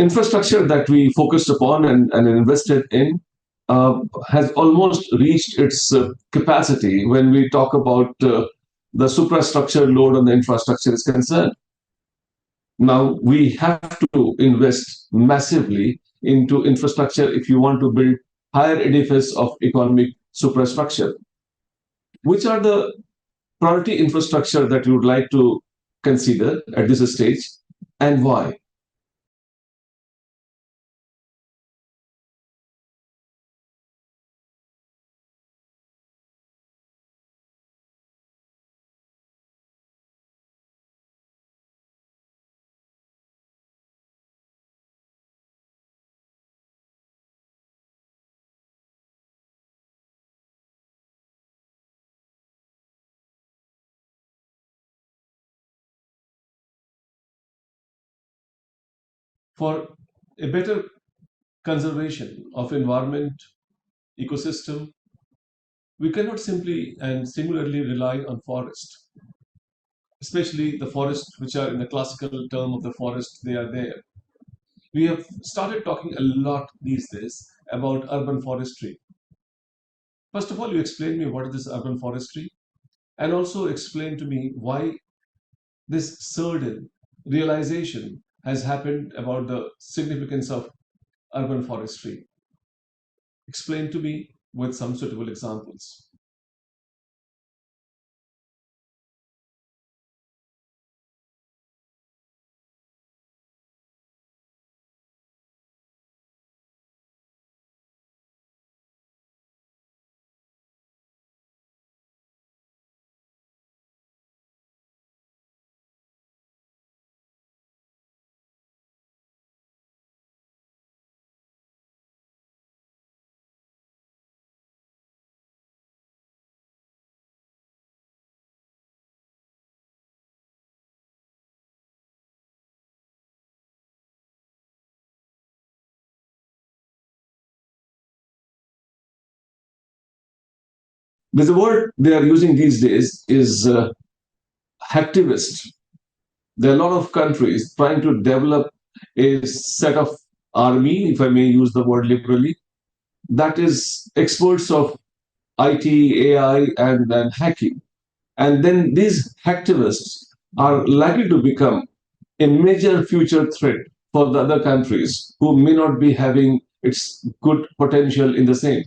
infrastructure that we focused upon and invested in has almost reached its capacity when we talk about the suprastructure load on the infrastructure is concerned. Now, we have to invest massively into infrastructure if you want to build higher edifice of economic suprastructure. Which are the priority infrastructure that you would like to consider at this stage, and why? For a better conservation of environment, ecosystem, we cannot simply and singularly rely on forest, especially the forests which are in the classical term of the forest, they are there. We have started talking a lot these days about urban forestry. First of all, you explain me what is this urban forestry, and also explain to me why this sudden realization has happened about the significance of urban forestry. Explain to me with some suitable examples. The word they are using these days is hacktivist. There are a lot of countries trying to develop a set of army, if I may use the word liberally, that is experts of IT, AI, and hacking. And then these hacktivists are likely to become a major future threat for the other countries who may not be having its good potential in the same.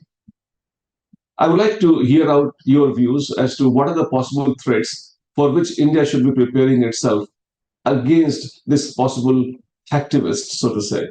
I would like to hear out your views as to what are the possible threats for which India should be preparing itself against this possible hacktivist, so to say.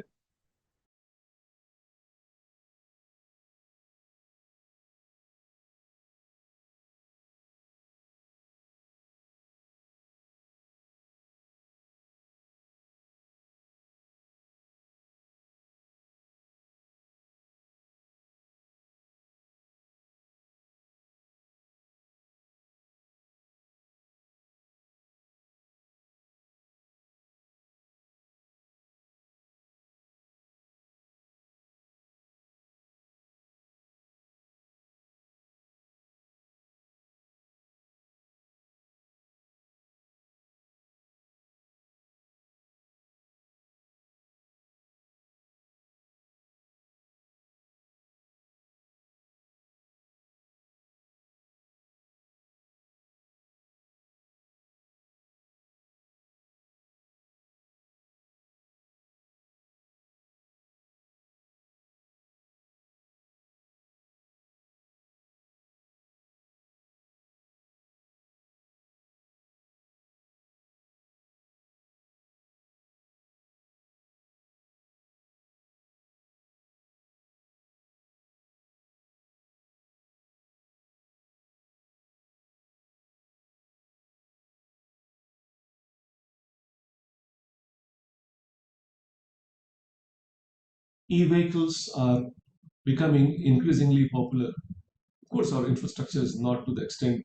E-vehicles are becoming increasingly popular. Of course, our infrastructure is not to the extent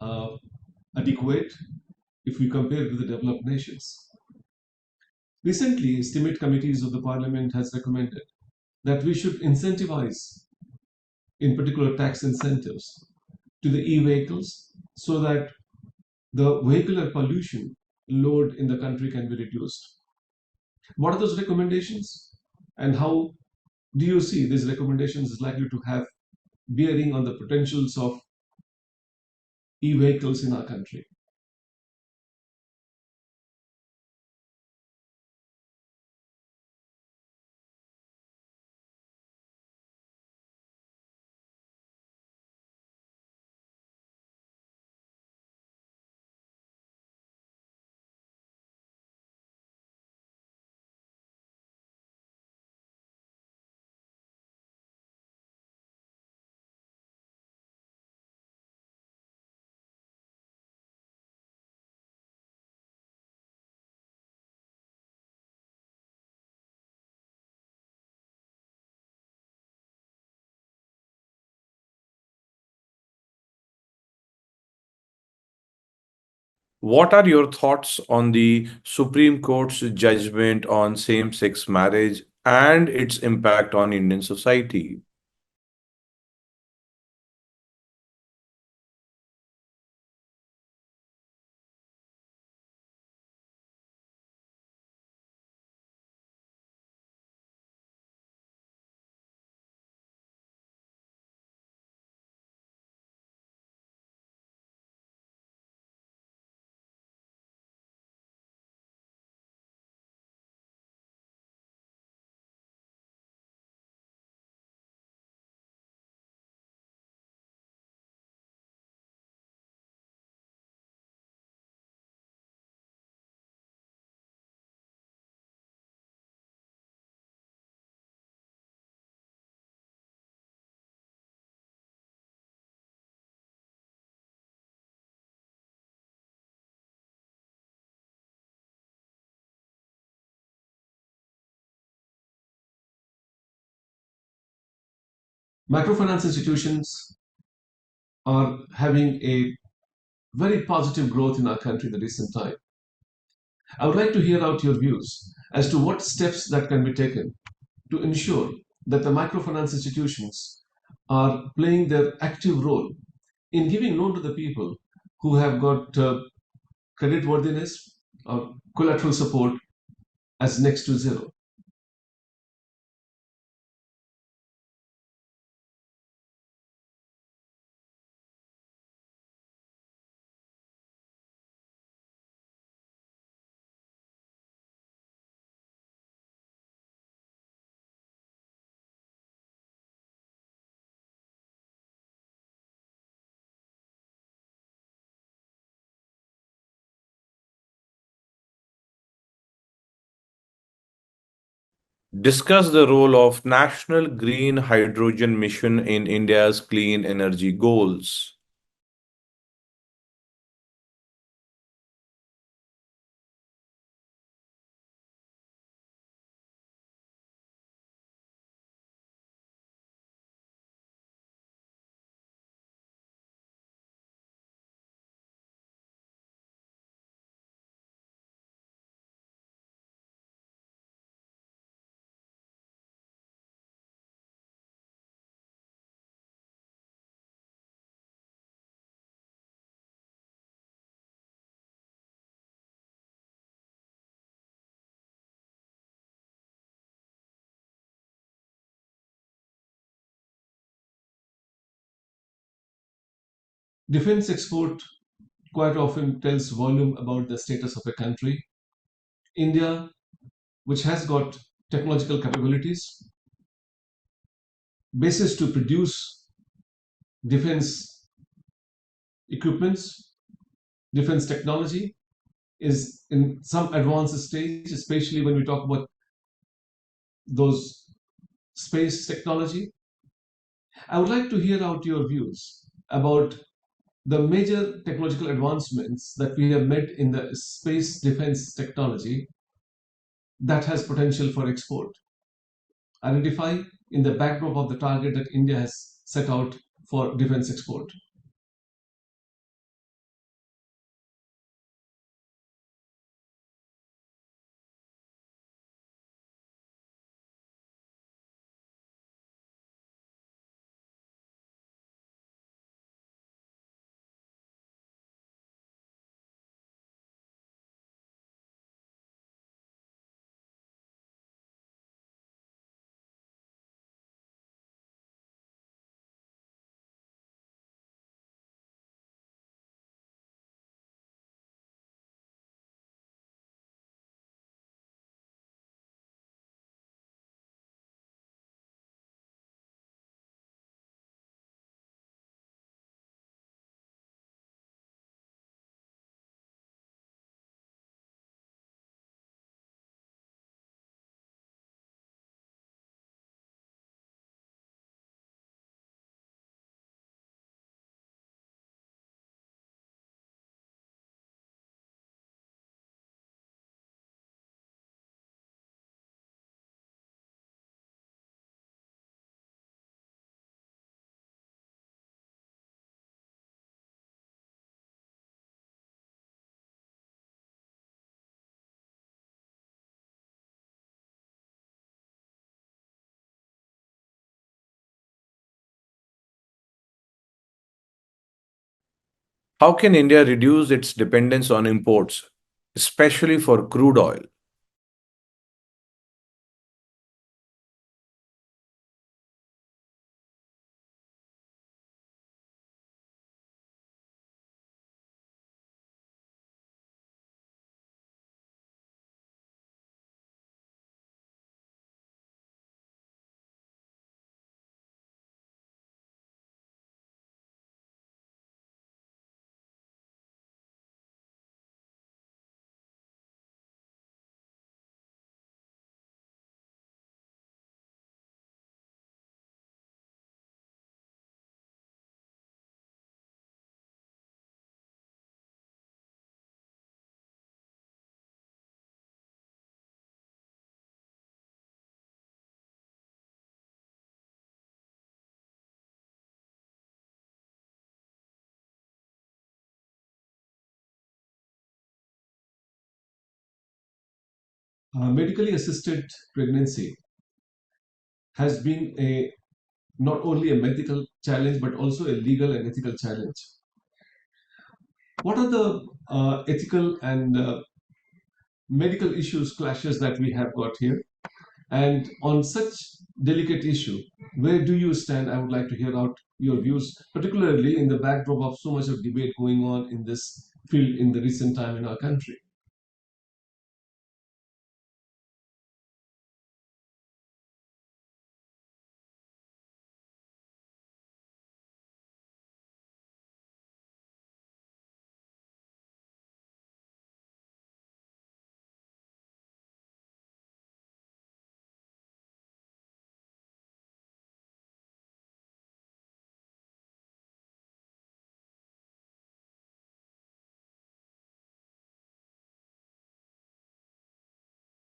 uh, adequate if we compare with the developed nations. Recently, estimate committees of the parliament has recommended that we should incentivize, in particular tax incentives, to the e-vehicles so that the vehicular pollution load in the country can be reduced. What are those recommendations? And how do you see these recommendations is likely to have bearing on the potentials of e-vehicles in our country? What are your thoughts on the Supreme Court's judgment on same sex marriage and its impact on Indian society? Microfinance institutions are having a very positive growth in our country in the recent time. I would like to hear out your views as to what steps that can be taken to ensure that the microfinance institutions are playing their active role in giving loan to the people who have got credit worthiness or collateral support as next to zero. Discuss the role of National Green Hydrogen Mission in India's clean energy goals. Defense export quite often tells volume about the status of a country. India, which has got technological capabilities, basis to produce defense equipments, defense technology, is in some advanced stage, especially when we talk about those space technology. I would like to hear out your views about the major technological advancements that we have made in the space defense technology that has potential for export. Identify in the backdrop of the target that India has set out for defense export. How can India reduce its dependence on imports, especially for crude oil? Medically assisted pregnancy has been a not only a medical challenge but also a legal and ethical challenge. What are the ethical and medical issues clashes that we have got here? And on such delicate issue, where do you stand? I would like to hear out your views, particularly in the backdrop of so much of debate going on in this field in the recent time in our country.